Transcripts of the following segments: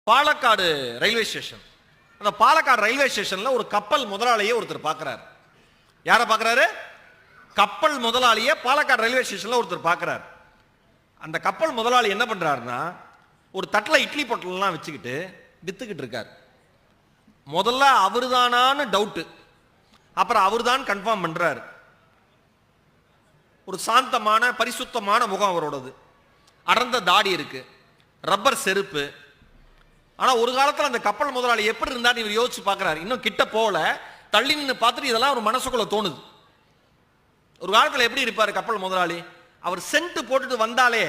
Palakkad railway station. அந்த Palakkad railway ஸ்டேஷன்ல ஒரு கப்பல் முதலாளியை ஒருத்தர் பார்க்கிறார். யாரை பார்க்கிறாரு? கப்பல் முதலாளியை பாலக்காடு ரயில்வே ஸ்டேஷன்ல ஒருத்தர் பார்க்கிறார். அந்த கப்பல் முதலாளி என்ன பண்றாருன்னா, ஒரு தட்டில் இட்லி பொட்டலாம் வச்சுக்கிட்டு வித்துக்கிட்டு இருக்கார். முதல்ல அவருதானான்னு டவுட்டு, அப்புறம் அவர்தான் கன்ஃபார்ம் பண்றாரு. ஒரு சாந்தமான பரிசுத்தமான முகம் அவரோடது, அடர்ந்த தாடி இருக்கு, ரப்பர் செருப்பு. ஆனா ஒரு காலத்தில் அந்த கப்பல் முதலாளி எப்படி இருந்தார் இவர் யோசிச்சு பார்க்கிறார். இன்னும் கிட்ட போல, தள்ளி நின்று பார்த்துட்டு இதெல்லாம் ஒரு மனசுக்குள்ள தோணுது. ஒரு காலத்தில் எப்படி இருப்பார் கப்பல் முதலாளி? அவர் சென்ட் போட்டுட்டு வந்தாலே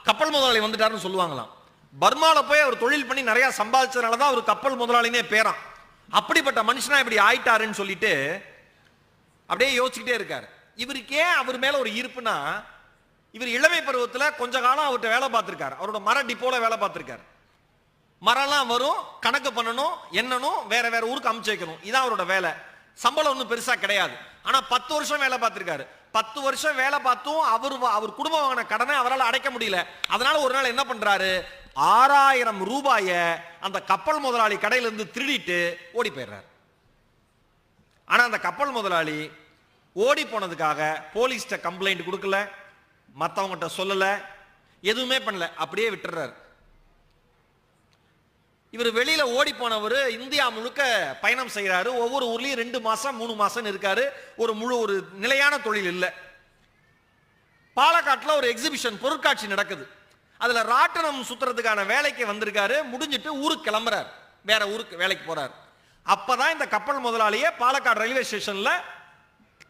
கப்பல் முதலாளி வந்துட்டாருன்னு சொல்லுவாங்களாம். பர்மால போய் அவர் தொழில் பண்ணி நிறைய சம்பாதிச்சதுனால தான் அவர் கப்பல் முதலாளினே பேராம். அப்படிப்பட்ட மனுஷனா இப்படி ஆயிட்டாருன்னு சொல்லிட்டு அப்படியே யோசிச்சுக்கிட்டே இருக்காரு. இவருக்கு ஏன் அவர் மேல ஒரு ஈர்ப்புனா, இவர் இளமை பருவத்தில் கொஞ்ச காலம் அவர்கிட்ட வேலை பார்த்திருக்காரு. அவரோட மர டிப்போல வேலை பார்த்திருக்காரு. மரம்லாம் வரும், கணக்கு பண்ணணும், எண்ணணும், வேற வேற ஊருக்கு அமுச்சு வைக்கணும். இதான் அவரோட வேலை. சம்பளம் ஒன்றும் பெருசா கிடையாது. ஆனா 10 வருஷம் வேலை பார்த்திருக்காரு. 10 வருஷம் வேலை பார்த்தும் அவர் குடும்பம் வாங்கின கடனை அவரால் அடைக்க முடியல. அதனால ஒரு நாள் என்ன பண்றாரு, 6000 ரூபாயை அந்த கப்பல் முதலாளி கடையில இருந்து திருடிட்டு ஓடி போயிடுறாரு. ஆனா அந்த கப்பல் முதலாளி ஓடி போனதுக்காக போலீஸ்ட கம்ப்ளைண்ட் கொடுக்கல, மற்றவங்கிட்ட சொல்லல, எதுவுமே பண்ணல, அப்படியே விட்டுறாரு. இவர் வெளியில ஓடி போனவர் இந்தியா முழுக்க பயணம் செய்யறாரு. ஒவ்வொரு ஊர்லயும் 2 மாசம் 3 மாசம் இருக்காரு. ஒரு நிலையான தொழில் இல்லை. பாலக்காட்டுல ஒரு எக்ஸிபிஷன், பொருட்காட்சி நடக்குது. அதுல ராட்டனம் சுத்துறதுக்கான வேலைக்கு வந்திருக்காரு. முடிஞ்சிட்டு ஊருக்கு கிளம்புறாரு, வேற ஊருக்கு வேலைக்கு போறாரு. அப்பதான் இந்த கப்பல் முதலாளியே பாலக்காடு ரயில்வே ஸ்டேஷன்ல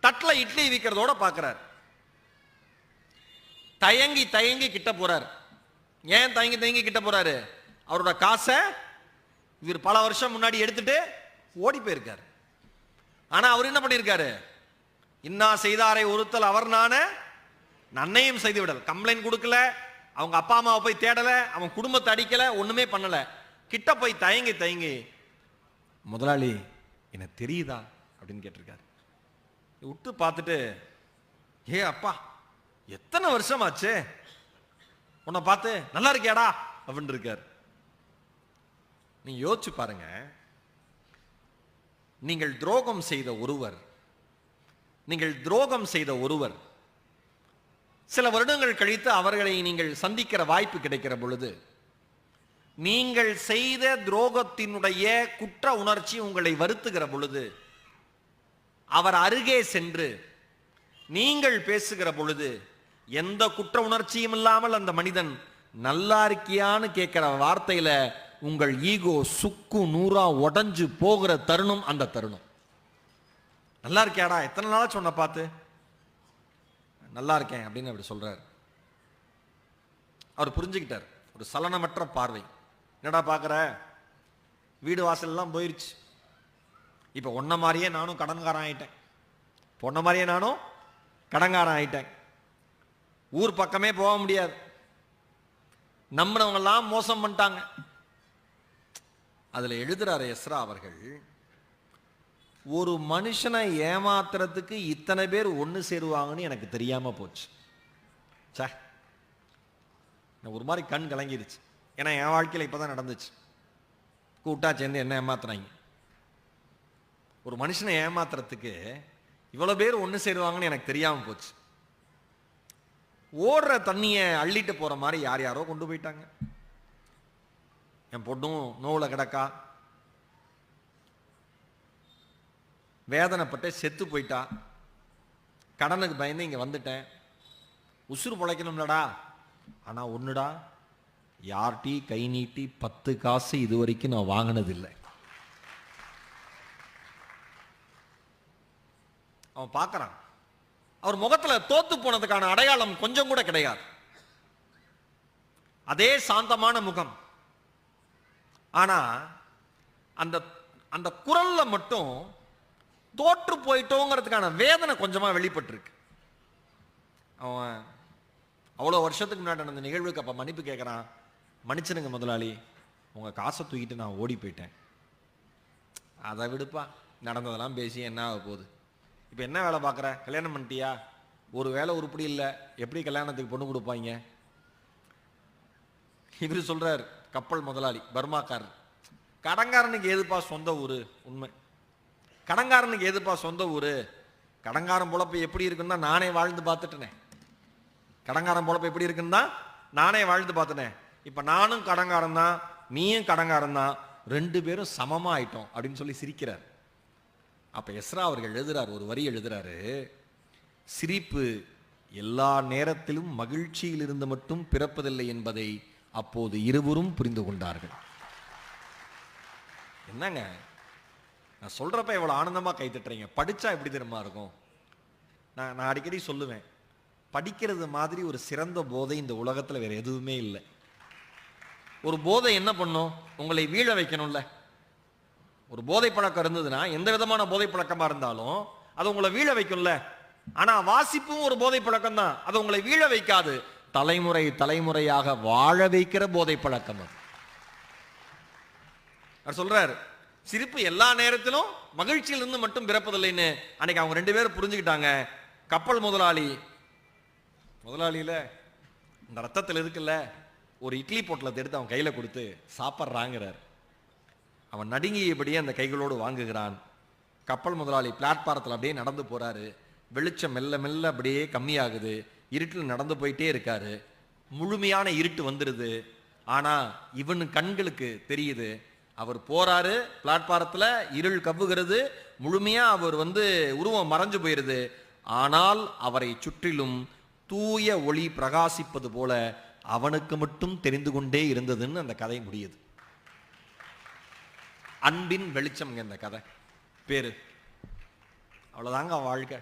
தட்டில் இட்லி விற்கிறதோட பார்க்கிறார். தயங்கி தயங்கி கிட்ட போறார். ஏன் தயங்கி தயங்கி கிட்ட போறாரு? அவரோட காசை இவர் பல வருஷம் முன்னாடி எடுத்துட்டு ஓடி போயிருக்காரு. ஆனா அவர் என்ன பண்ணிருக்காரு, இன்னா செய்தாரை ஒருத்தல் அவர் நான நன்னையும் செய்து விடல். கம்ப்ளைண்ட் கொடுக்கல, அவங்க அப்பா அம்மாவை போய் தேடல, அவன் குடும்பத்தை அடிக்கல, ஒண்ணுமே பண்ணல. கிட்ட போய் தயங்கி தயங்கி, முதலாளி எனக்கு தெரியுதா அப்படின்னு கேட்டிருக்காரு. விட்டு பார்த்துட்டு, ஏ அப்பா எத்தனை வருஷம் ஆச்சு உன்னை பார்த்து, நல்லா இருக்கியாடா அப்படின்னு இருக்காரு. நீ யோசிச்சு பாருங்க, நீங்கள் துரோகம் செய்த ஒருவர் சில வருடங்கள் கழித்து அவர்களை நீங்கள் சந்திக்கிற வாய்ப்பு கிடைக்கிற பொழுது, நீங்கள் செய்த துரோகத்தினுடைய குற்ற உணர்ச்சி உங்களை வருத்துகிற பொழுது, அவர் அருகே சென்று நீங்கள் பேசுகிற பொழுது, எந்த குற்ற உணர்ச்சியும் இல்லாமல் அந்த மனிதன் நல்லா இருக்கியான்னு கேட்கிற வார்த்தையில உங்கள் ஈகோ சுக்கு நூறா உடஞ்சு போகிற தருணம் அந்த தருணம். நல்லா இருக்கியாடா, எத்தனை நாளா சொன்ன பார்த்து, நல்லா இருக்கேன் அப்படின்னு அப்படி சொல்றாரு. அவர் புரிஞ்சுக்கிட்டார். ஒரு சலனமற்ற பார்வை. என்னடா பார்க்குற, வீடு வாசல் எல்லாம் போயிருச்சு, இப்போ ஒன்ன மாதிரியே நானும் கடன்காரன் ஆயிட்டேன். ஊர் பக்கமே போக முடியாது, நம்பினவங்கெல்லாம் மோசம் பண்ணிட்டாங்க. அதுல எழுதுறாரு எஸ்ரா அவர்கள், ஒரு மனுஷனை ஏமாத்துறதுக்கு இத்தனை பேர் ஒன்று சேருவாங்கன்னு எனக்கு தெரியாம போச்சு. ஒரு மாதிரி கண் கலங்கிருச்சு. ஏன்னா என் வாழ்க்கையில் இப்பதான் நடந்துச்சு. கூட்டா சேர்ந்து என்ன ஏமாத்துறாங்க. ஒரு மனுஷனை ஏமாத்துறதுக்கு இவ்வளவு பேர் ஒன்று சேருவாங்கன்னு எனக்கு தெரியாம போச்சு. ஓடுற தண்ணியை அள்ளிட்டு போற மாதிரி யார் யாரோ கொண்டு போயிட்டாங்க. என் பொண்ணும் நோவுல கிடக்கா, வேதனைப்பட்டு செத்து போயிட்டா, கடனுக்கு பயந்து இங்க வந்துட்டேன், உசுறு பொழைக்கணும்லடா. ஆனா ஒண்ணுடா, யார்டி கை நீட்டி 10 காசு இது வரைக்கும் நான் வாங்கினதில்லை. அவன் பார்க்கறான், அவர் முகத்துல தோத்து போனதுக்கான அடையாளம் கொஞ்சம் கூட கிடையாது. அதே சாந்தமான முகம். ஆனா அந்த அந்த குரல்ல மட்டும் தோற்று போயிட்டோங்கிறதுக்கான வேதனை கொஞ்சமா வெளிப்பட்டிருக்கு. அவன் அவ்வளோ வருஷத்துக்கு முன்னாடி நடந்த நிகழ்வுக்கு அப்ப மன்னிப்பு கேட்கறான். மன்னிச்சிருங்க முதலாளி, உங்க காசை தூக்கிட்டு நான் ஓடி போயிட்டேன். அதை விடுப்பா, நடந்ததெல்லாம் பேசி என்ன ஆக போகுது. இப்போ என்ன வேலை பார்க்குற, கல்யாணம் பண்ணிட்டியா? ஒரு வேலை உருப்படி இல்லை, எப்படி கல்யாணத்துக்கு பொண்ணு கொடுப்பாங்க? இவர் சொல்றார், கப்பல் முதலாளி பர்மாக்காரர். கடங்காரனுக்கு ஏதுப்பா சொந்த ஊரு? உண்மை. கடங்காரனுக்கு ஏதுப்பா சொந்த ஊரு? கடங்காரன் பொழப்பு எப்படி இருக்குன்னா நானே வாழ்ந்து பார்த்துட்டேனே. கடங்காரன் பொழப்பு எப்படி இருக்குன்னா நானே வாழ்ந்து பார்த்துட்டேன். இப்ப நானும் கடங்காரன் தான், நீயும் கடங்காரன் தான், 2 பேரும் சமமா ஆயிட்டோம் அப்படின்னு சொல்லி சிரிக்கிறார். அப்ப எஸ்ரா அவர்கள் எழுதுறார், ஒரு வரி எழுதுறாரு, சிரிப்பு எல்லா நேரத்திலும் மகிழ்ச்சியில் இருந்து மட்டும் பிறப்பதில்லை என்பதை அப்போது இருவரும் புரிந்து கொண்டார்கள். என்னங்க நான் சொல்றப்ப இவ்வளவு ஆனந்தமா கை தட்டுறீங்க? படிச்சா எப்படி தெரியுமா இருக்கும்? நான் அடிக்கடி சொல்லுவேன், படிக்கிறது மாதிரி ஒரு சிறந்த போதை இந்த உலகத்துல வேற எதுவுமே இல்லை. ஒரு போதை என்ன பண்ணும்? உங்களை வீழ வைக்கணும்ல. ஒரு போதை பழக்கம் இருந்ததுன்னா, எந்த விதமான போதை பழக்கமா இருந்தாலும் அது உங்களை வீழ வைக்கும்ல. ஆனா வாசிப்பும் ஒரு போதை பழக்கம் தான், அது உங்களை வீழ வைக்காது, தலைமுறை தலைமுறையாக வாழ வைக்கிற போதை பழக்கம் அது. அவர் சொல்றாரு, சிரிப்பு எல்லா நேரத்திலும் மகிழ்ச்சியில் இருந்து மட்டும் பிறப்பதில்லைன்னு. அன்னைக்கு அவங்க 2 பேரும் புரிஞ்சுக்கிட்டாங்க. கப்பல் முதலாளியில இந்த ரத்தத்தில் இருக்குல்ல, ஒரு இட்லி பொட்டலத்தை எடுத்து அவன் கையில கொடுத்து சாப்பிட்றாங்கிறார். அவன் நடுங்கியபடியே அந்த கைகளோடு வாங்குகிறான். கப்பல் முதலாளி பிளாட்பாரத்தில் அப்படியே நடந்து போறாரு. வெளிச்சம் மெல்ல மெல்ல அப்படியே கம்மியாகுது. இருட்டில் நடந்து போயிட்டே இருக்காரு. முழுமையான இருட்டு வந்துடுது. ஆனா இவனு கண்களுக்கு தெரியுது, அவர் போறாரு, பிளாட்பாரத்தில் இருள் கவ்வுகிறது, முழுமையா அவர் உருவம் மறைஞ்சு போயிருது. ஆனால் அவரை சுற்றிலும் தூய ஒளி பிரகாசிப்பது போல அவனுக்கு மட்டும் தெரிந்து கொண்டே இருந்ததுன்னு அந்த கதை முடியுது. அன்பின் வெளிச்சம் இந்த கதை பேரு. அவ்வளவுதாங்க வாழ்க்கை.